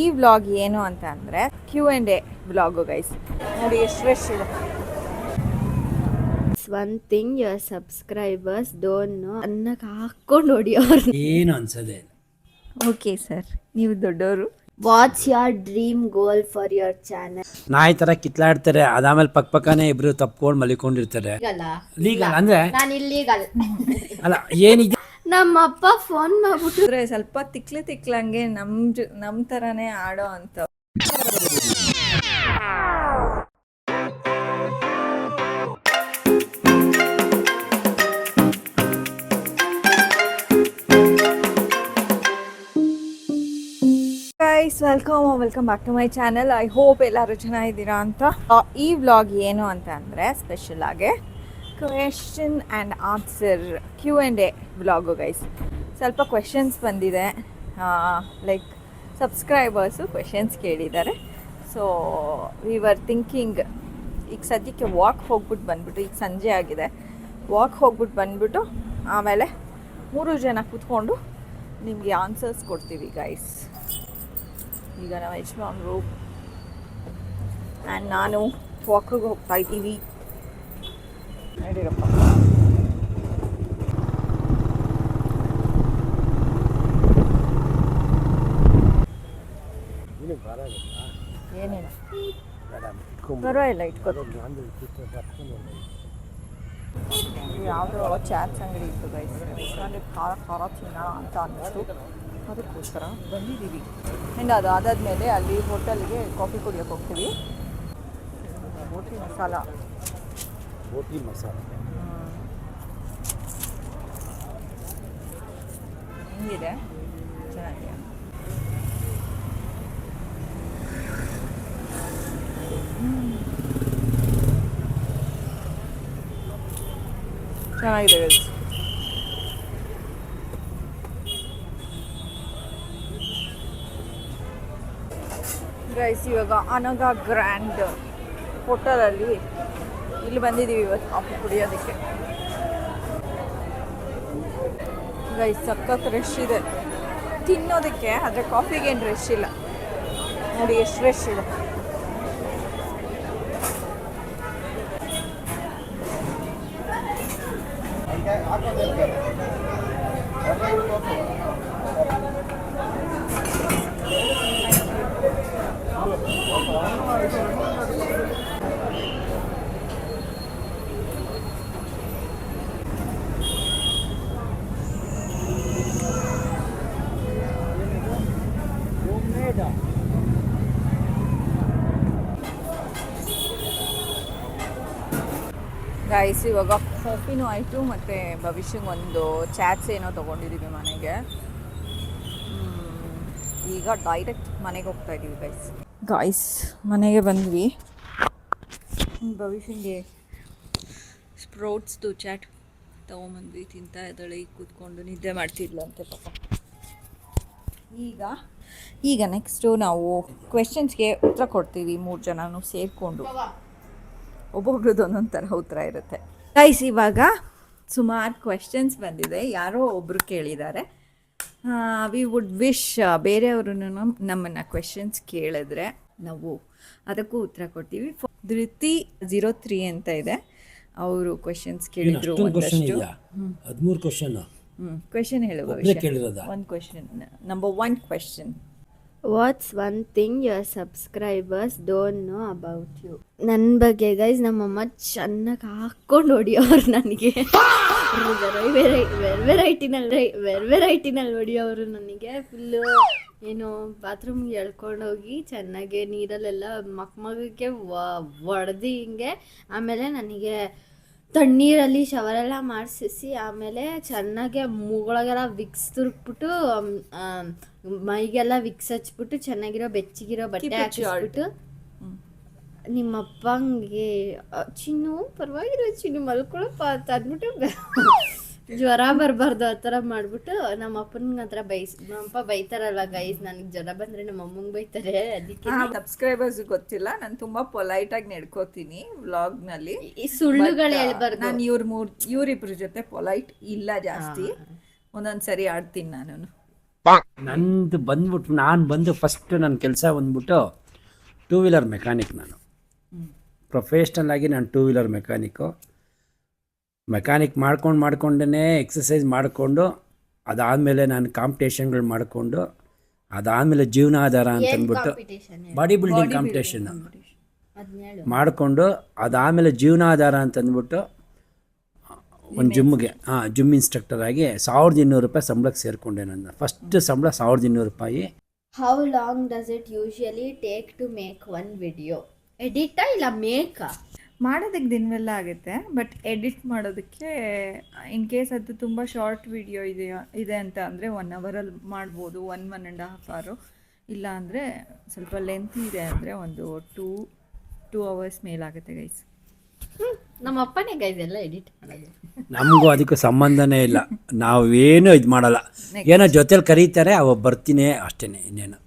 ಈ ವ್ಲಾಗ್ ಏನು ಅಂತ ಅಂದರೆ Q&A ವ್ಲಾಗು ಗೈಸ್. ನೋಡಿ ಎಷ್ಟು ರಶ್ ಇದೆ. One thing your subscribers don't no ಅನ್ನಕ್ಕೆ ಹಾಕ್ಕೊಂಡು ಹೊಡಿಯೋರು ಏನು ಅನ್ಸೋದೇ ಇಲ್ಲ. ಓಕೆ ಸರ್, ನೀವು ದೊಡ್ಡವರು. What's your dream goal for your channel? ನಾಯಿ ತರ ಕಿತ್ಲಾಡ್ತಾರೆ, ಅದಾದ್ಮೇಲೆ ಪಕ್ಕನೇ ಇಬ್ರು ತಪ್ಕೊಂಡು ಮಲಿಕೊಂಡಿರ್ತಾರೆ. ಲೀಗಲ್ ಅಂದ್ರೆ ನಾನು ಇಲ್ಲೀಗಲ್ ಅಲ್ಲ, ಏನಿದೆ ನಮ್ಮಪ್ಪ ಫೋನ್ ಮಾಡ್ಬಿಟ್ಟು ಸ್ವಲ್ಪ ತಿಕ್ಲಂಗೆ ನಮ್ಮ ಥರನೇ ಆಡೋ ಅಂತ. Guys, welcome back to my channel. I hope ಎಲ್ಲರೂ ಚೆನ್ನಾಗಿದ್ದೀರಾ ಅಂತ. ಈ ವ್ಲಾಗ್ ಏನು ಅಂತ ಅಂದರೆ ಸ್ಪೆಷಲ್ ಆಗಿ question and answer Q&A vlog guys. ಸ್ವಲ್ಪ ಕ್ವೆಶನ್ಸ್ ಬಂದಿದೆ, ಲೈಕ್ ಸಬ್ಸ್ಕ್ರೈಬರ್ಸು ಕ್ವೆಶನ್ಸ್ ಕೇಳಿದ್ದಾರೆ. ಸೊ ವಿ ವರ್ ಥಿಂಕಿಂಗ್, ಈಗ ಸದ್ಯಕ್ಕೆ ವಾಕ್ ಹೋಗ್ಬಿಟ್ಟು ಬಂದ್ಬಿಟ್ಟು, ಈಗ ಸಂಜೆ ಆಗಿದೆ, ವಾಕ್ ಹೋಗ್ಬಿಟ್ಟು ಬಂದ್ಬಿಟ್ಟು ಆಮೇಲೆ 3 ಜನ ಕೂತ್ಕೊಂಡು ನಿಮಗೆ ಆನ್ಸರ್ಸ್ ಕೊಡ್ತೀವಿ ಗೈಸ್. ಈಗ ನಾವು ಯಜಮಾನ್ರು ಆ್ಯಂಡ್ ನಾನು ವಾಕಿಗೆ ಹೋಗ್ತಾ ಇದ್ದೀವಿ. ನಡೀರಪ್ಪ. ಏನೇನು ಪರವಾಗಿಲ್ಲ, ಇಟ್ಕೋದು. ಯಾವುದೋ ಚಾಟ್ಸ್ ಅಂಗಡಿ ಇತ್ತು ಗೈಸ್, ರೆಸ್ಟೋರೆಂಟ್ ಖಾರ ತಿನ್ನೋಣ ಅಂತ ಅನ್ನಿಸ್ತು, ಅದಕ್ಕೋಸ್ಕರ ಬಂದಿದ್ದೀವಿ. ಆ್ಯಂಡ್ ಅದಾದಮೇಲೆ ಅಲ್ಲಿ ಹೋಟೆಲ್ಗೆ ಕಾಫಿ ಕುಡಿಯೋಕೆ ಹೋಗ್ತೀವಿ. ಬೋಟಿ ಮಸಾಲ ಹೆಂಗಿದೆ? ಚೆನ್ನಾಗಿದೆ. ಚೆನ್ನಾಗಿದೆ ಗೈಸ್. ಇವಾಗ ಅನಗ ಗ್ರ್ಯಾಂಡ್ ಹೋಟೆಲಲ್ಲಿ ಇಲ್ಲಿ ಬಂದಿದ್ದೀವಿ ಇವತ್ತು ಕಾಫಿ ಕುಡಿಯೋದಕ್ಕೆ. ಗೈಸ್ ಸಖತ್ ರಶ್ ಇದೆ ತಿನ್ನೋದಕ್ಕೆ, ಆದರೆ ಕಾಫಿಗೇನು ರಶ್ ಇಲ್ಲ. ನೋಡಿ ಎಷ್ಟು ರಶ್ ಇದೆ. ಗೈಸ್ ಇವಾಗ ಕಾಫಿನೂ ಆಯಿತು, ಮತ್ತು ಭವಿಷ್ಯಕ್ಕೆ ಒಂದು ಚಾಟ್ಸ್ ಏನೋ ತೊಗೊಂಡಿದ್ದೀವಿ ಮನೆಗೆ. ಈಗ ಡೈರೆಕ್ಟ್ ಮನೆಗೆ ಹೋಗ್ತಾ ಇದ್ದೀವಿ ಗಾಯ್ಸ್. ಮನೆಗೆ ಬಂದ್ವಿ. ಭವಿಷ್ಯಂಗೆ ಸ್ಪ್ರೌಟ್ಸ್ದು ಚಾಟ್ ತೊಗೊಂಬಂದ್ವಿ, ತಿಂತಾ ಇದ್ದಾಳೆ. ಈಗ ಕೂತ್ಕೊಂಡು ನಿದ್ದೆ ಮಾಡ್ತಿದ್ಲಂತೆ ಪಾಪ. ಈಗ ನೆಕ್ಸ್ಟು ನಾವು ಕ್ವೆಶನ್ಸ್ಗೆ ಉತ್ತರ ಕೊಡ್ತೀವಿ 3 ಜನನೂ ಸೇರಿಕೊಂಡು. ಒಬ್ಬೊಬ್ರದ್ದು ಒಂದೊಂದು ಥರ ಉತ್ತರ ಇರುತ್ತೆ ಗೈಸ್. ಇವಾಗ ಸುಮಾರು ಕ್ವೆಶನ್ಸ್ ಬಂದಿದೆ, ಯಾರೋ ಒಬ್ಬರು ಕೇಳಿದ್ದಾರೆ. ವಿ ವುಡ್ ವಿಶ್ ಬೇರೆಯವರು ನಮ್ಮನ್ನು ಕ್ವೆಶನ್ಸ್ ಕೇಳಿದ್ರೆ ನಾವು ಅದಕ್ಕೂ ಉತ್ತರ ಕೊಡ್ತೀವಿ. ಧೃತಿ 03 ಅಂತ ಇದೆ, ಅವರು ಕ್ವೆಶನ್ಸ್ ಕೇಳಿದ್ರು. ಒಂದಷ್ಟು 13 ಕ್ವೆಶನ್. ಕ್ವೆಶನ್ ಹೇಳು ಭವಿಷ್ಯ. ಒಂದು question, number 1 question. What's one thing your subscribers don't know about you? ನನ್ನ ಬಗ್ಗೆ ಗೈಸ್ ನಮ್ಮಮ್ಮ ಚೆನ್ನಾಗಿ ಹಾಕ್ಕೊಂಡು ಹೊಡಿಯೋರು ನನಗೆ. ವೆರೈಟಿನಲ್ಲಿ ಹೊಡಿಯೋರು ನನಗೆ. ಫುಲ್ಲು ಏನು ಬಾತ್ರೂಮ್ಗೆ ಎಳ್ಕೊಂಡೋಗಿ ಚೆನ್ನಾಗೆ ನೀರಲ್ಲೆಲ್ಲ ಮಗಕ್ಕೆ ಒಡೆದು ಹಿಂಗೆ. ಆಮೇಲೆ ನನಗೆ ತಣ್ಣೀರಲ್ಲಿ ಶವರೆಲ್ಲ ಮಾಡಿಸಿ ಆಮೇಲೆ ಚೆನ್ನಾಗೆ ಮೂಗೊಳಗೆಲ್ಲ ವಿಕ್ಸ್ ತುರುಕ್ಬಿಟ್ಟು ಮೈಗೆಲ್ಲ ವಿಕ್ಸ್ ಹಚ್ಬಿಟ್ಟು ಚೆನ್ನಾಗಿರೋ ಬೆಚ್ಚಗಿರೋ ಬಟ್ಟೆ ಹಾಕಿಸ್ಬಿಟ್ಟು ನಿಮ್ಮಪ್ಪಂಗೆ ಚಿನ್ನು ಪರವಾಗಿಲ್ಲ ಚಿನ್ನು ಮಲ್ಕೊಳಪ್ಪ ಅಂತ ಅಂದ್ಬಿಟ್ಟು ಜ್ವರ ಬರಬಾರ್ದು ಆ ಥರ ಮಾಡಿಬಿಟ್ಟು ನಮ್ಮ ಅಪ್ಪನಿಗೆ ಹತ್ರ ನಮ್ಮಪ್ಪ ಬೈತಾರಲ್ವ ಗೈಸ್, ನನಗೆ ಜ್ವರ ಬಂದರೆ ನಮ್ಮ ಅಮ್ಮಂಗೆ ಬೈತಾರೆ. ಅದಕ್ಕೆ ಸಬ್ಸ್ಕ್ರೈಬರ್ಸ್ ಗೊತ್ತಿಲ್ಲ, ನಾನು ತುಂಬ ಪೊಲೈಟಾಗಿ ನಡ್ಕೋತೀನಿ ವ್ಲಾಗ್ನಲ್ಲಿ. ಈ ಸುಳ್ಳುಗಳು ಹೇಳ್ಬಾರ್ದು. ನಾನು ಇವರಿಬ್ಬರ ಜೊತೆ ಪೊಲೈಟ್ ಇಲ್ಲ ಜಾಸ್ತಿ, ಒಂದೊಂದು ಸರಿ ಆಡ್ತೀನಿ ನಾನು. ನಂದು ಬಂದ್ಬಿಟ್ಟು ನಾನು ಬಂದು ಫಸ್ಟ್ ನನ್ನ ಕೆಲಸ ಬಂದ್ಬಿಟ್ಟು 2 ವೀಲರ್ ಮೆಕ್ಯಾನಿಕ್. ನಾನು ಪ್ರೊಫೆಷ್ನಲ್ ಆಗಿ ನಾನು 2 ವೀಲರ್ ಮೆಕ್ಯಾನಿಕ್ ಮಾಡ್ಕೊಂಡೇ ಎಕ್ಸಸೈಸ್ ಮಾಡಿಕೊಂಡು ಅದಾದಮೇಲೆ ನಾನು ಕಾಂಪಿಟೇಷನ್ಗಳು ಮಾಡಿಕೊಂಡು ಅದಾದಮೇಲೆ ಜೀವನಾಧಾರ ಅಂತ ಅಂದ್ಬಿಟ್ಟು ಬಾಡಿ ಬಿಲ್ಡಿಂಗ್ ಕಾಂಪಿಟೇಷನ್ ಮಾಡಿಕೊಂಡು ಅದಾದಮೇಲೆ ಜೀವನಾಧಾರ ಅಂತ ಅಂದ್ಬಿಟ್ಟು ಒಂದು ಜಿಮ್ ಇನ್ಸ್ಟ್ರಕ್ಟರ್ ಆಗಿ 1200 ರೂಪಾಯಿ ಸಂಬಳಕ್ಕೆ ಸೇರಿಕೊಂಡೆ. ನನ್ನ ಫಸ್ಟ್ ಸಂಬಳ 1200 ರೂಪಾಯಿ. How long does it usually take to make one video? ಎಡಿಟಾ ಇಲ್ಲ ಮೇಕಾ? ಮಾಡೋದಕ್ಕೆ ದಿನವೆಲ್ಲ ಆಗುತ್ತೆ, ಬಟ್ ಎಡಿಟ್ ಮಾಡೋದಕ್ಕೆ ಇನ್ ಕೇಸ್ ಅದು ತುಂಬ ಶಾರ್ಟ್ ವಿಡಿಯೋ ಇದೆ ಅಂತ ಅಂದರೆ 1 ಅವರಲ್ಲಿ ಮಾಡ್ಬೋದು, 1.5 hour. ಇಲ್ಲ ಅಂದರೆ ಸ್ವಲ್ಪ ಲೆಂತ್ ಇದೆ ಅಂದರೆ ಒಂದು 2 hours ಮೇಲಾಗುತ್ತೆ ಗೈಸ್. ನಮ್ಮ ಅಪ್ಪನೇ ಗೈಸ್ ಎಲ್ಲ ಎಡಿಟ್ ಮಾಡೋದು. ನಮಗೂ ಅದಕ್ಕೂ ಸಂಬಂಧನೇ ಇಲ್ಲ, ನಾವೇನು ಇದು ಮಾಡಲ್ಲ. ಏನೋ ಜೊತೆಲಿ ಕರೀತಾರೆ ಅವಾಗ ಬರ್ತೀನಿ ಅಷ್ಟೇ, ಇನ್ನೇನು.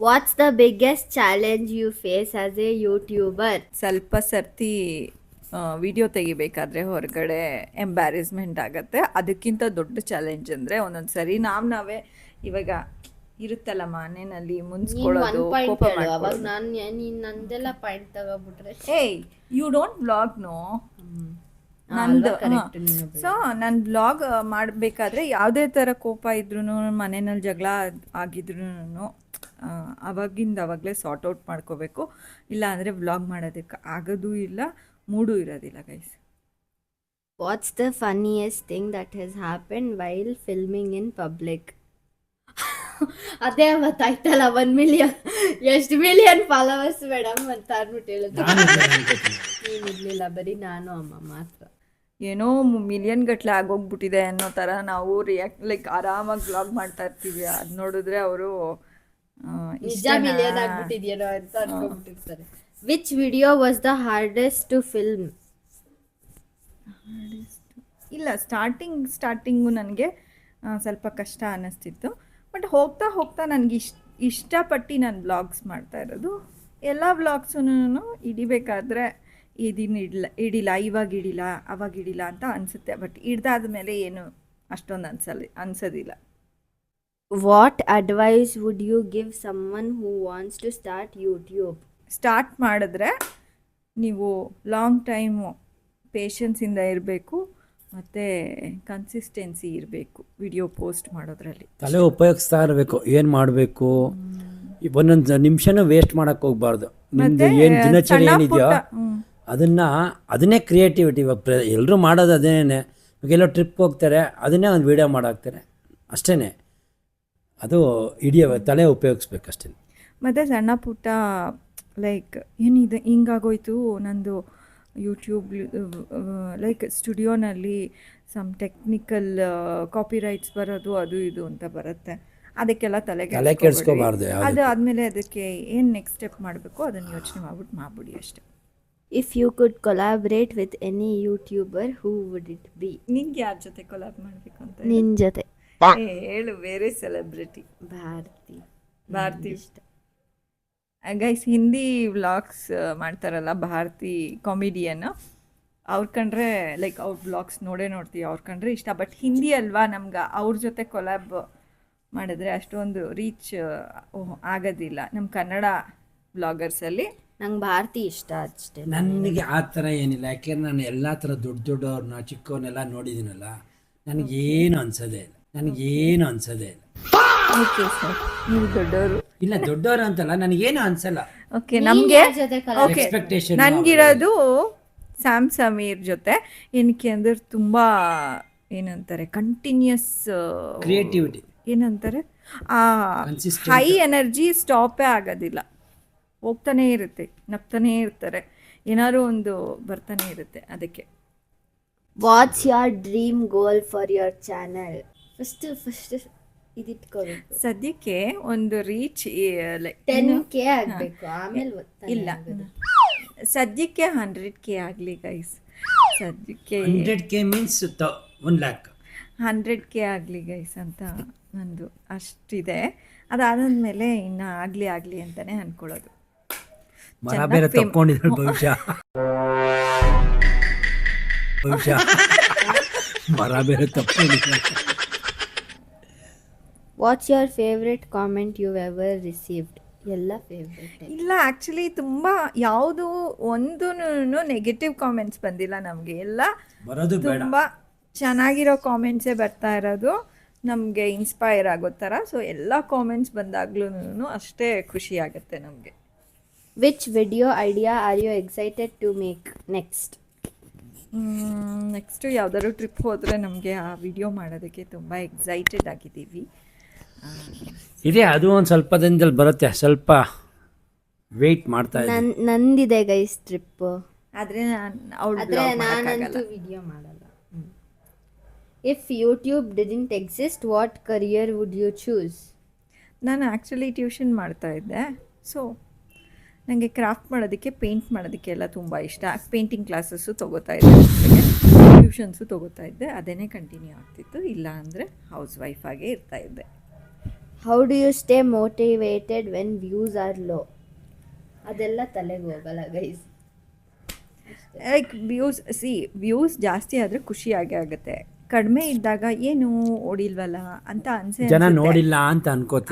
What's the biggest challenge you face as a YouTuber? ಸ್ವಲ್ಪ ಸರ್ತಿ ವಿಡಿಯೋ ತೆಗಿಬೇಕಾದ್ರೆ ಹೊರಗಡೆ ಎಂಬ್ಯಾರೇಸ್ಮೆಂಟ್ ಆಗುತ್ತೆ. ಅದಕ್ಕಿಂತ ದೊಡ್ಡ ಚಾಲೆಂಜ್ ಅಂದರೆ ಒಂದೊಂದು ಸರಿ ನಾವೇ ಇವಾಗ ಇರುತ್ತಲ್ಲ ಮನೆಯಲ್ಲಿ ಮುನ್ಸ್ಕೊಳ್ಳೋದು, ಕೋಪ ಅವಾಗ ನೀನು ನಂದೆಲ್ಲ ಪಾಯಿಂಟ್ ತಗೋಬಿಟ್ರೆ ಏಯ್ ಯು ಡೋಂಟ್ ವ್ಲಾಗ್ ನೋ ನಂದು. ಸೊ ನಾನು ವ್ಲಾಗ್ ಮಾಡಬೇಕಾದ್ರೆ ಯಾವುದೇ ಥರ ಕೋಪ ಇದ್ರೂ ಮನೆಯಲ್ಲಿ ಜಗಳ ಆಗಿದ್ರೂ ಅವಾಗಲೇ ಸಾರ್ಟ್ ಔಟ್ ಮಾಡ್ಕೋಬೇಕು. ಇಲ್ಲ ಅಂದರೆ ವ್ಲಾಗ್ ಮಾಡೋದಕ್ಕೆ ಆಗೋದೂ ಇಲ್ಲ, ಮೂಡೂ ಇರೋದಿಲ್ಲ guys. What's the funniest thing that has happen while filming in public? ಅದೇ ಅವತ್ತಾಯ್ತಲ್ಲ 1 million, ಎಷ್ಟು ಮಿಲಿಯನ್ ಫಾಲೋವರ್ಸ್ ಮೇಡಮ್ ಅಂತ ಅಂದ್ಬಿಟ್ಟು ಹೇಳಿದ್ರು. ನೀನಿರ್ಲಿಲ್ಲ, ಬರೀ ನಾನು ಅಮ್ಮ ಮಾತ್ರ. ಏನೋ ಮಿಲಿಯನ್ ಗಟ್ಟಲೆ ಆಗೋಗ್ಬಿಟ್ಟಿದೆ ಅನ್ನೋ ಥರ ನಾವು ಲೈಕ್ ಆರಾಮಾಗಿ ವ್ಲಾಗ್ ಮಾಡ್ತಾ ಇರ್ತೀವಿ. ಅದು ನೋಡಿದ್ರೆ ಅವರು ನಿಜ ಮಿಲಿಯನ್ ಆಗ್ಬಿಟ್ಟಿದ್ಯೇನೋ ಅಂತ ಅನ್ಕೊಂಡ್ಬಿಟ್ಟಿರ್ತಾರೆ. Which video was the hardest to film? ಇಲ್ಲ, ಸ್ಟಾರ್ಟಿಂಗು ನನಗೆ ಸ್ವಲ್ಪ ಕಷ್ಟ ಅನ್ನಿಸ್ತಿತ್ತು. ಬಟ್ ಹೋಗ್ತಾ ಹೋಗ್ತಾ ನನಗೆ ಇಷ್ಟಪಟ್ಟು ನಾನು ವ್ಲಾಗ್ಸ್ ಮಾಡ್ತಾ ಇರೋದು. ಎಲ್ಲ ವ್ಲಾಗ್ಸೂ ಹಿಡಿಬೇಕಾದ್ರೆ ಹಿಡಿಲ್ಲ ಇವಾಗ ಹಿಡಿಲ್ಲ ಅಂತ ಅನಿಸುತ್ತೆ. ಬಟ್ ಹಿಡ್ದಾದ ಮೇಲೆ ಏನು ಅಷ್ಟೊಂದು ಅನ್ಸೋದಿಲ್ಲ. What advice would you give someone who wants to start YouTube? Start ಮಾಡಿದ್ರೆ ನೀವು ಲಾಂಗ್ ಟೈಮು ಪೇಷನ್ಸಿಂದ ಇರಬೇಕು, ಮತ್ತು ಕನ್ಸಿಸ್ಟೆನ್ಸಿ ಇರಬೇಕು ವಿಡಿಯೋ ಪೋಸ್ಟ್ ಮಾಡೋದ್ರಲ್ಲಿ. ತಲೆ ಉಪಯೋಗಿಸ್ತಾ ಇರಬೇಕು, ಏನು ಮಾಡಬೇಕು, ಒಂದೊಂದು ನಿಮಿಷನೂ ವೇಸ್ಟ್ ಮಾಡೋಕ್ಕೆ ಹೋಗ್ಬಾರ್ದು. ನಿಮ್ಮದು ಏನು ದಿನಚರಿ ಏನಿದೆಯೋ ಅದನ್ನೇ ಕ್ರಿಯೇಟಿವಿಟಿ. ಇವಾಗ ಎಲ್ಲರೂ ಮಾಡೋದು ಅದೇನೇ. ಇವಾಗ ಎಲ್ಲೋ ಟ್ರಿಪ್ಗೆ ಹೋಗ್ತಾರೆ, ಅದನ್ನೇ ಒಂದು ವೀಡಿಯೋ ಮಾಡಾಕ್ತಾರೆ ಅಷ್ಟೇ. ಅದು ತಲೆ ಉಪಯೋಗಿಸ್ಬೇಕಷ್ಟೇ. ಮತ್ತು ಸಣ್ಣ ಪುಟ್ಟ ಲೈಕ್ ಏನಿದೆ ಹಿಂಗಾಗೋಯ್ತು ನಂದು ಯೂಟ್ಯೂಬ್, ಲೈಕ್ ಸ್ಟುಡಿಯೋನಲ್ಲಿ ಸಮ್ ಟೆಕ್ನಿಕಲ್ ಕಾಪಿರೈಟ್ಸ್ ಬರೋದು ಅದು ಇದು ಅಂತ ಬರುತ್ತೆ. ಅದಕ್ಕೆಲ್ಲ ತಲೆ ಕೆಡಿಸ್ಕೋಬಾರ್ದು. ಅದು ಆದಮೇಲೆ ಅದಕ್ಕೆ ಏನು ನೆಕ್ಸ್ಟ್ ಸ್ಟೆಪ್ ಮಾಡಬೇಕು ಅದನ್ನು ಯೋಚನೆ ಮಾಡಿಬಿಡಿ ಅಷ್ಟೇ. If you could collaborate with any YouTuber who would it be? ನಿಂಗೆ ಯಾರ ಜೊತೆ ಕೊಲಾಬ್ ಮಾಡಬೇಕು ಅಂತ? ನಿನ್ನ ಜೊತೆ ಹೇಳು. ಬೇರೆ ಸೆಲೆಬ್ರಿಟಿ? ಭಾರತಿ ಇಷ್ಟ ಗೈಸ್. ಹಿಂದಿ ವ್ಲಾಗ್ಸ್ ಮಾಡ್ತಾರಲ್ಲ ಭಾರತಿ ಕಾಮಿಡಿಯನ್, ಅವ್ರು ಕಂಡ್ರೆ ಲೈಕ್ ಅವ್ರ ವ್ಲಾಗ್ಸ್ ನೋಡ್ತೀವಿ, ಅವ್ರು ಕಂಡ್ರೆ ಇಷ್ಟ. ಬಟ್ ಹಿಂದಿ ಅಲ್ವಾ, ನಮ್ಗೆ ಅವ್ರ ಜೊತೆ ಕೊಲಾಬ್ ಮಾಡಿದ್ರೆ ಅಷ್ಟೊಂದು ರೀಚ್ ಆಗೋದಿಲ್ಲ ನಮ್ಮ ಕನ್ನಡ ವ್ಲಾಗರ್ಸಲ್ಲಿ. ನಂಗೆ ಭಾರತಿ ಇಷ್ಟ ಅಷ್ಟೇ. ನನಗೆ ಆ ಥರ ಏನಿಲ್ಲ, ಯಾಕೆಂದ್ರೆ ನಾನು ಎಲ್ಲ ಥರ ದೊಡ್ಡವ್ರನ್ನ ಚಿಕ್ಕವ್ರನ್ನೆಲ್ಲ ನೋಡಿದ್ದೀನಲ್ಲ, ನನಗೇನು ಅನ್ಸೋದೇ ಇಲ್ಲ. ಓಕೆ ಸರ್, ನೀವು ದೊಡ್ಡವರು? ಇಲ್ಲ, ದೊಡ್ಡವರು ಅಂತಲ್ಲ, ನನಗೇನು ಅನ್ಸಲ್ಲ. ಓಕೆ, ನಮಗೆ ಎಕ್ಸ್ಪೆಕ್ಟೇಷನ್ ನನಗಿರೋದು ಸ್ಯಾಮ್ ಸಮೀರ್ ಜೊತೆ. ಏನಕ್ಕೆ ಅಂದರೆ ತುಂಬ ಏನಂತಾರೆ ಕಂಟಿನ್ಯೂಸ್ ಕ್ರಿಯೇಟಿವಿಟಿ, ಏನಂತಾರೆ ಹೈ ಎನರ್ಜಿ ಸ್ಟಾಪೇ ಆಗೋದಿಲ್ಲ, ಹೋಗ್ತಾನೇ ಇರುತ್ತೆ, ನಗ್ತಾನೇ ಇರ್ತಾರೆ, ಏನಾದ್ರು ಒಂದು ಬರ್ತಾನೆ ಇರುತ್ತೆ. ಅದಕ್ಕೆ what's your dream goal for your channel? First ಇದಿಟ್ಕೋಬೇಕು. ಸದ್ಯಕ್ಕೆ ಒಂದು ರೀಚ್ 10K ಆಗಬೇಕು, ಆಮೇಲೆ ಇಲ್ಲ, ಸದ್ಯಕ್ಕೆ 100K ಆಗಲಿ ಗೈಸ್. ಸದ್ಯಕ್ಕೆ 100K ಮೀನ್ಸ್ 1 lakh. 100K ಆಗಲಿ ಗೈಸ್ ಅಂತ ನಂದು ಅಷ್ಟಿದೆ. ಅದಾದ್ಮೇಲೆ ಇನ್ನು ಆಗಲಿ ಅಂತಲೇ ಅಂದ್ಕೊಳ್ಳೋದು. ಮರ ಬೇರೆ ತಪ್ಕೊಂಡಿದ್ರು ಭವಿಷ್ಯ ಮರ ಬೇರೆ ತಪ್ಕೊಂಡಿದ್ರು. What's your favourite comment you ever received? ಎಲ್ಲ ಫೇವ್ರೆಟ್. ಇಲ್ಲ ಆ್ಯಕ್ಚುಲಿ ತುಂಬ ಯಾವುದು ಒಂದೂ ನೆಗೆಟಿವ್ ಕಾಮೆಂಟ್ಸ್ ಬಂದಿಲ್ಲ ನಮಗೆ. ಎಲ್ಲ ಬರೋದು ಬೇಡ. ತುಂಬ ಚೆನ್ನಾಗಿರೋ ಕಾಮೆಂಟ್ಸೇ ಬರ್ತಾ ಇರೋದು, ನಮಗೆ ಇನ್ಸ್ಪೈರ್ ಆಗೋ ಥರ. ಸೊ ಎಲ್ಲ ಕಾಮೆಂಟ್ಸ್ ಬಂದಾಗ್ಲೂ ಅಷ್ಟೇ ಖುಷಿ ಆಗುತ್ತೆ ನಮಗೆ. Which video idea are you excited to make next? Next ಯಾವ್ದಾದ್ರು ಟ್ರಿಪ್ ಹೋದರೆ ನಮಗೆ ಆ ವಿಡಿಯೋ ಮಾಡೋದಕ್ಕೆ ತುಂಬ ಎಕ್ಸೈಟೆಡ್ ಆಗಿದ್ದೀವಿ. ಇದೆ, ಅದು ಒಂದು ಸ್ವಲ್ಪ ದಿನದಲ್ಲಿ ಬರುತ್ತೆ, ಸ್ವಲ್ಪ ವೆಯ್ಟ್ ಮಾಡ್ತಾ ಇದ್ದೀನಿ. ನಂದಿದೆ ಗೈಸ್ ಟ್ರಿಪ್, ಆದರೆ ಅವಳು ಆದರೆ ನಾನಂತೂ ವಿಡಿಯೋ ಮಾಡಲ್ಲ. If YouTube didn't exist what career would you choose? ನಾನು ಆ್ಯಕ್ಚುಲಿ ಟ್ಯೂಷನ್ ಮಾಡ್ತಾಯಿದ್ದೆ. ಸೊ ನನಗೆ ಕ್ರಾಫ್ಟ್ ಮಾಡೋದಕ್ಕೆ, ಪೇಂಟ್ ಮಾಡೋದಕ್ಕೆ ಎಲ್ಲ ತುಂಬ ಇಷ್ಟ. ಪೇಂಟಿಂಗ್ ಕ್ಲಾಸಸ್ಸು ತೊಗೋತಾ ಇದ್ದೆ, ಟ್ಯೂಷನ್ಸು ತೊಗೋತಾ ಇದ್ದೆ. ಅದೇ ಕಂಟಿನ್ಯೂ ಆಗ್ತಿತ್ತು. ಇಲ್ಲ ಅಂದರೆ ಹೌಸ್ ವೈಫಾಗೇ ಇರ್ತಾಯಿದ್ದೆ. How do you stay motivated when views are low? ಅದೆಲ್ಲ ತಲೆಗೆ ಹೋಗಲ್ಲ ಗೈಸ್. ಲೈಕ್ ವ್ಯೂಸ್ ಜಾಸ್ತಿ ಆದರೆ ಖುಷಿಯಾಗೇ ಆಗುತ್ತೆ. ಕಡಿಮೆ ಇದ್ದಾಗ ಏನು ಓಡಿಲ್ವಲ್ಲ ಅಂತ ಜನ ನೋಡಿಲ್ಲ ಅಂತ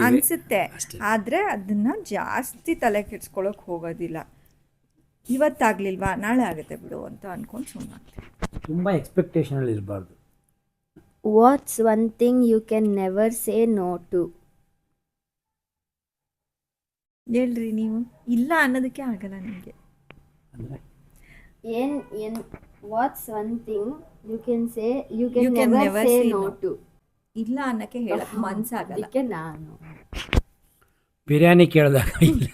ಅನ್ಸುತ್ತೆ. ಆದರೆ ಅದನ್ನು ಜಾಸ್ತಿ ತಲೆ ಕೆಡ್ಸ್ಕೊಳಕ್ಕೆ ಹೋಗೋದಿಲ್ಲ. ಇವತ್ತಾಗಲಿಲ್ವಾ ನಾಳೆ ಆಗುತ್ತೆ ಬಿಡು ಅಂತ ಅಂದ್ಕೊಂಡು ಸುಮ್ಮನಾಗ್ತೀವಿ. ತುಂಬ ಎಕ್ಸ್ಪೆಕ್ಟೇಷನಲ್ಲಿ ಇರಬಾರ್ದು. What's one thing you can never say no to? ಹೇಳ್ರಿ ನೀವು. ಇಲ್ಲ ಅನ್ನೋದಕ್ಕೆ ಆಗಲ್ಲ ನಿಮಗೆ. ಏನ್ what's one thing you can never say no to? ಇಲ್ಲ ಅನ್ನಕ್ಕೆ ಹೇಳಕ್ಕೆ ಮನ್ಸಾಗಲ್ಲ. ಅದಕ್ಕೆ ನಾನು ಬಿರಿಯಾನಿ ಕೇಳಿದಾಗ ಇಲ್ಲ,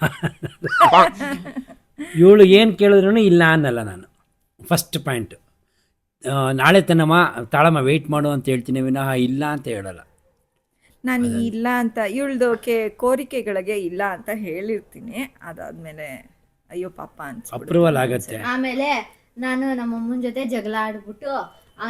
ಇವಳು ಏನು ಕೇಳಿದ್ರು ಇಲ್ಲ ಅನ್ನಲ್ಲ ನಾನು. ಫಸ್ಟ್ ಪಾಯಿಂಟ್, ನಾಳೆ ತನಮ್ಮ ತಾಳಮ್ಮ ವೆಯ್ಟ್ ಮಾಡು ಅಂತ ಹೇಳ್ತೀನಿ ವಿನಃ ಇಲ್ಲ ಅಂತ ಹೇಳಲ್ಲ ನಾನು. ಇಲ್ಲ ಅಂತ ಇವಳ್ದು ಕೋರಿಕೆಗಳಿಗೆ ಇಲ್ಲ ಅಂತ ಹೇಳಿರ್ತೀನಿ. ಅದಾದಮೇಲೆ ಅಯ್ಯೋ ಪಾಪ ಅನ್ಸ್ಬಿಡುತ್ತೆ. ಅಪ್ರೂವಲ್ ಆಗುತ್ತೆ. ಆಮೇಲೆ ನಾನು ನಮ್ಮ ಅಮ್ಮನ ಜೊತೆ ಜಗಳ ಆಡ್ಬಿಟ್ಟು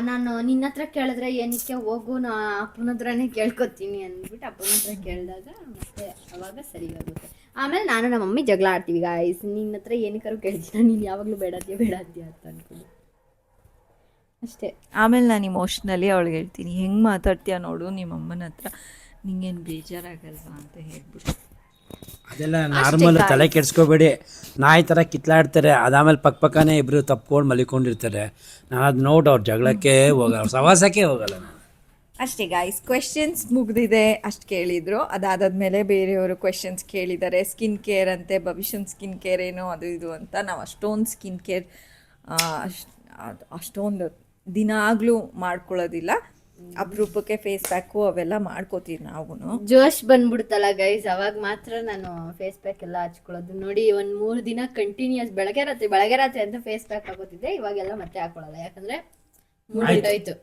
ನಾನು ನಿನ್ನ ಹತ್ರ ಕೇಳಿದ್ರೆ ಏನಕ್ಕೆ ಹೋಗು, ನಾ ಅಪ್ಪನ ಹತ್ರನೇ ಕೇಳ್ಕೊತೀನಿ ಅಂದ್ಬಿಟ್ಟು ಅಪ್ಪನ ಹತ್ರ ಕೇಳಿದಾಗ ಮತ್ತೆ ಅವಾಗ ಸರಿ ಆಗುತ್ತೆ. ಆಮೇಲೆ ನಾನು ನಮ್ಮ ಮಮ್ಮಿ ಜಗಳ ಆಡ್ತೀವಿ ಗಾಯ್ಸ್, ನಿನ್ನ ಹತ್ರ ಏನಕ್ಕಾರು ಕೇಳ್ತೀನಿ, ನೀನು ಯಾವಾಗಲೂ ಬೇಡಾದ್ಯಾ ಅಂತ ಅನ್ಕೊಂಡು ಅಷ್ಟೇ. ಆಮೇಲೆ ನಾನು ಇಮೋಷ್ನಲಿ ಅವಳಿಗೆ ಹೇಳ್ತೀನಿ, ಹೆಂಗೆ ಮಾತಾಡ್ತೀಯ ನೋಡು ನಿಮ್ಮ ಅಮ್ಮನ ಹತ್ರ, ನಿಂಗೇನು ಬೇಜಾರಾಗಲ್ವಾ ಅಂತ ಹೇಳ್ಬಿಟ್ಟು. ಅದೆಲ್ಲ ನಾರ್ಮಲ್, ತಲೆ ಕೆಡ್ಸ್ಕೋಬೇಡಿ. ನಾಯಿ ಥರ ಕಿತ್ಲಾಡ್ತಾರೆ, ಅದಾಮೇಲೆ ಪಕ್ಕನೇ ಇಬ್ಬರು ತಪ್ಕೊಂಡು ಮಲಿಕೊಂಡಿರ್ತಾರೆ. ನಾನು ಅದು ನೋಡು ಅವ್ರ ಜಗಳಕ್ಕೆ ಹೋಗಲ್ಲ, ಸವಾಸಕ್ಕೆ ಹೋಗಲ್ಲ ನಾನು. ಅಷ್ಟೇ ಗಾಯ್ಸ್, ಕ್ವೆಶನ್ಸ್ ಮುಗ್ದಿದೆ ಅಷ್ಟು ಕೇಳಿದರು. ಅದಾದಮೇಲೆ ಬೇರೆಯವರು ಕ್ವೆಶನ್ಸ್ ಕೇಳಿದ್ದಾರೆ. ಸ್ಕಿನ್ ಕೇರ್ ಅಂತೆ, ಭವಿಷ್ಯನ ಸ್ಕಿನ್ ಕೇರ್ ಏನೋ ಅದು ಇದು ಅಂತ. ನಾವು ಅಷ್ಟೊಂದು ಸ್ಕಿನ್ ಕೇರ್ ಅಷ್ಟೊಂದು ದಿನಾಗಲೂ ಮಾಡ್ಕೊಳ್ಳೋದಿಲ್ಲ. ಅಪರೂಪಕ್ಕೆ ಫೇಸ್ ಪ್ಯಾಕು ಅವೆಲ್ಲ ಮಾಡ್ಕೋತೀವಿ ನಾವು. ಜೋಶ್ ಬಂದ್ಬಿಡ್ತಲ್ಲ ಗೈಸ್, ಅವಾಗ ಮಾತ್ರ ನಾನು ಫೇಸ್ ಪ್ಯಾಕ್ ಎಲ್ಲ ಹಚ್ಕೊಳ್ಳೋದು. ನೋಡಿ, ಒಂದು 3 ದಿನ ಕಂಟಿನ್ಯೂಸ್ ಬೆಳಗ್ಗೆ ರಾತ್ರಿ ಅಂತ ಫೇಸ್ ಪ್ಯಾಕ್ ಹಾಕೋತಿದ್ದೆ. ಇವಾಗೆಲ್ಲ ಮತ್ತೆ ಹಾಕೊಳ್ಳಲ್ಲ, ಯಾಕಂದ್ರೆ ಮುಗಿದೋಯ್ತು.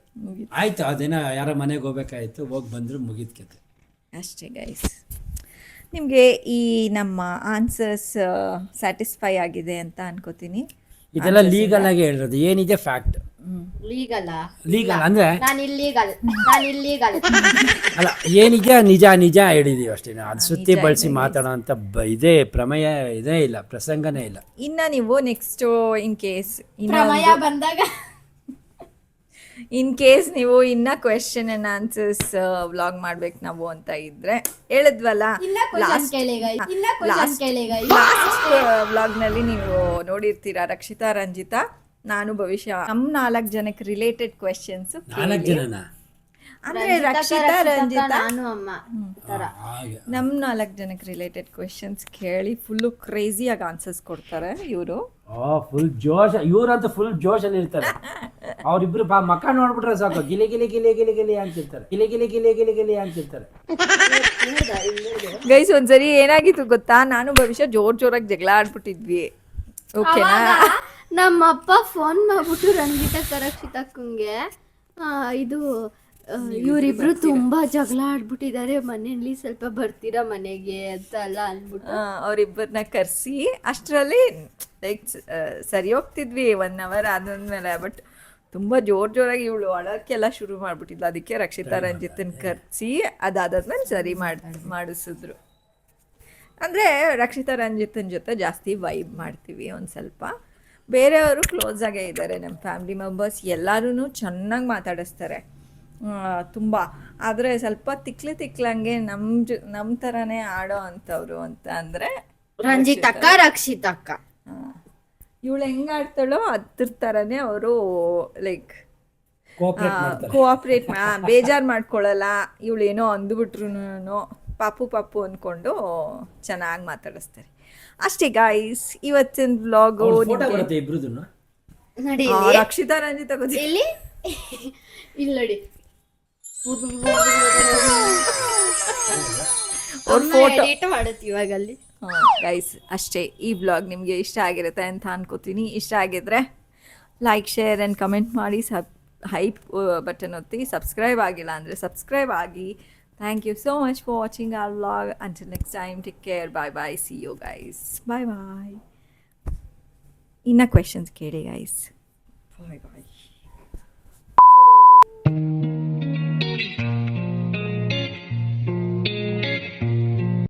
ಆಯ್ತು, ಅದೇನ ಯಾರ ಮನೆಗೆ ಹೋಗ್ಬೇಕಾಯ್ತು, ಹೋಗಿ ಬಂದ್ರು ಮುಗಿದ ಕತೆ ಅಷ್ಟೇ ಗೈಸ್. ನಿಮಗೆ ಈ ನಮ್ಮ ಆನ್ಸರ್ಸ್ ಸ್ಯಾಟಿಸ್ಫೈ ಆಗಿದೆ ಅಂತ ಅನ್ಕೋತೀನಿ. ಇದೆಲ್ಲ ಲೀಗಲ್ ಆಗಿ ಹೇಳಿರೋದು, ಏನಿದೆ ಫ್ಯಾಕ್ಟ್. ಲೀಗಲ್ ಅಂದ್ರೆ ನಾನು ಇಲ್ಲೀಗಲ್ ಅಲ್ಲ, ಏನಿದೆ ನಿಜ ಹೇಳಿದೀವಿ ಅಷ್ಟೇ. ಅದು ಸುತ್ತಿ ಬಳಸಿ ಮಾತಾಡೋ ಅಂತ ಇದೇ ಪ್ರಮೇಯ ಇದೇ ಇಲ್ಲ, ಪ್ರಸಂಗನೇ ಇಲ್ಲ. ಇನ್ನು ನೀವು ನೆಕ್ಸ್ಟು ಇನ್ ಕೇಸ್ ನೀವು ಇನ್ನ ಕ್ವೆಶನ್ ಅಂಡ್ ಆನ್ಸರ್ಸ್ ವ್ಲಾಗ್ ಮಾಡ್ಬೇಕು ನಾವು ಅಂತ ಇದ್ರೆ, ಹೇಳಿದ್ವಲ್ಲ ಲಾಸ್ಟ್ ವ್ಲಾಗ್ನಲ್ಲಿ ನೀವು ನೋಡಿರ್ತೀರಾ, ರಕ್ಷಿತಾ ರಂಜಿತಾ ನಾನು ಭವಿಷ್ಯ ನಮ್ಮ 4 ಜನಕ್ಕೆ ರಿಲೇಟೆಡ್ ಕ್ವೆಶನ್ಸ್. 4 ಜನನ ಅಂದ್ರೆ ರಕ್ಷಿತಾ ರಂಜಿತಾ ನಾನು ಅಮ್ಮ ನಮ್ಮ 4 ಜನಕ್ಕೆ ರಿಲೇಟೆಡ್ ಕ್ವೆಶನ್ಸ್ ಕೇಳಿ ಫುಲ್ಲು ಕ್ರೇಜಿಯಾಗಿ ಆನ್ಸರ್ಸ್ ಕೊಡ್ತಾರೆ ಇವರು. ಫುಲ್ ಜೋಶ್, ಇವ್ರಂತೂ ಫುಲ್ ಜೋಶಲ್ಲಿ ಇರ್ತಾರೆ. ಅವ್ರಿಬ್ರು ಮಕ್ಕ ನೋಡ್ಬಿಟ್ರೆ ಸಾಕು, ಗಿಲಿ ಗಿಲಿ ಗಿಲಿ ಗಿಲಿ ಗಿಲಿ ಅಂತಿರ್ತಾರೆ, ಗಿಲಿ ಗಿಲಿ ಗಿಲಿ ಗಿಲಿ ಗಿಲಿ ಅಂತಿರ್ತಾರೆ. ಗೈಸ್, ಒಂದ್ಸರಿ ಏನಾಗಿತ್ತು ಗೊತ್ತಾ, ನಾನು ಭವಿಷ್ಯ ಜೋರಾಗಿ ಜಗಳ ಆಡ್ಬಿಟ್ಟಿದ್ವಿ. ಓಕೆನಾ, ನಮ್ಮ ಅಪ್ಪ ಫೋನ್ ಮಾಡ್ಬಿಟ್ಟು ರಂಜಿತಕ್ಕ ರಕ್ಷಿತಕ್ಕಂಗೆ ಇದು ಇವರಿಬ್ರು ತುಂಬಾ ಜಗಳ ಆಡ್ಬಿಟ್ಟಿದ್ದಾರೆ ಮನೆಯಲ್ಲಿ, ಸ್ವಲ್ಪ ಬರ್ತೀರಾ ಮನೆಗೆ ಅಂತ ಎಲ್ಲ ಅಂದ್ಬಿಟ್ಟು ಅವರಿಬ್ಬರನ್ನ ಕರೆಸಿ ಅಷ್ಟರಲ್ಲಿ ಲೈಕ್ ಸರಿ ಹೋಗ್ತಿದ್ವಿ 1 hour ಆದ್ಮೇಲೆ. ಬಟ್ ತುಂಬ ಜೋರಾಗಿ ಇವಳು ಅಳಕ್ಕೆಲ್ಲ ಶುರು ಮಾಡಿಬಿಟ್ಟಿದ್ಲು. ಅದಕ್ಕೆ ರಕ್ಷಿತಾ ರಂಜಿತನ ಕರೆಸಿ ಅದಾದ್ಮೇಲೆ ಸರಿ ಮಾಡಿಸಿದ್ರು. ಅಂದರೆ ರಕ್ಷಿತಾ ರಂಜಿತನ ಜೊತೆ ಜಾಸ್ತಿ ವೈಬ್ ಮಾಡ್ತೀವಿ ಒಂದು ಸ್ವಲ್ಪ. ಬೇರೆಯವರು ಕ್ಲೋಸ್ ಆಗೇ ಇದ್ದಾರೆ, ನಮ್ಮ ಫ್ಯಾಮಿಲಿ ಮೆಂಬರ್ಸ್ ಎಲ್ಲರೂ ಚೆನ್ನಾಗಿ ಮಾತಾಡಿಸ್ತಾರೆ. ತುಂಬ ಆದರೆ ಸ್ವಲ್ಪ ತಿಕ್ಲಂಗೆ ನಮ್ಮ ಥರನೇ ಆಡೋ ಅಂಥವ್ರು ಅಂತ ಅಂದರೆ ರಂಜಿತಕ್ಕ ರಕ್ಷಿತಕ್ಕ ಇವಳು ಹೆಂಗೆ ಆಡ್ತಾಳೋ ಅದ್ರ ಥರನೇ ಅವರು ಲೈಕ್ ಕೋಆಪ್ರೇಟ್ ಮಾಡ್ತಾರೆ. ಕೋಆಪ್ರೇಟ್ ಬೇಜಾರು ಮಾಡ್ಕೊಳ್ಳಲ್ಲ. ಇವಳು ಏನೋ ಅಂದುಬಿಟ್ರು ಪಾಪು ಅಂದ್ಕೊಂಡು ಚೆನ್ನಾಗಿ ಮಾತಾಡಿಸ್ತಾರೆ. ಅಷ್ಟೇ ಗಾಯ್ಸ್, ಇವತ್ತಿನ ವ್ಲಾಗು. ಫೋಟೋ ಬರುತ್ತೆ ಇಬ್ರದನ್ನು. ನಡಿ ರಕ್ಷಿತಾ ರಂಜಿತಾ ಗೊತ್ತಿ ಇಲ್ಲಿ ಇಲ್ಲಿ ನೋಡಿ ಅವ್ರ ಫೋಟೋ ಎಡಿಟ್ ಮಾಡುತ್ತೆ ಇವಾಗ ಅಲ್ಲಿ. ಗೈಸ್ ಅಷ್ಟೇ, ಈ ವ್ಲಾಗ್ ನಿಮಗೆ ಇಷ್ಟ ಆಗಿರುತ್ತೆ ಅಂತ ಅನ್ಕೋತೀನಿ. ಇಷ್ಟ ಆಗಿದ್ರೆ ಲೈಕ್, ಶೇರ್ ಆ್ಯಂಡ್ ಕಮೆಂಟ್ ಮಾಡಿ, ಹೈಪ್ ಬಟನ್ ಒತ್ತಿ. ಸಬ್ಸ್ಕ್ರೈಬ್ ಆಗಿಲ್ಲ ಅಂದರೆ ಸಬ್ಸ್ಕ್ರೈಬ್ ಆಗಿ. Thank you so much for watching our vlog. Until next time, take care. Bye. See you guys. Bye. ಇನ್ನ ಕ್ವೆಶನ್ಸ್ ಕೇಳಿ ಗೈಸ್. Bye.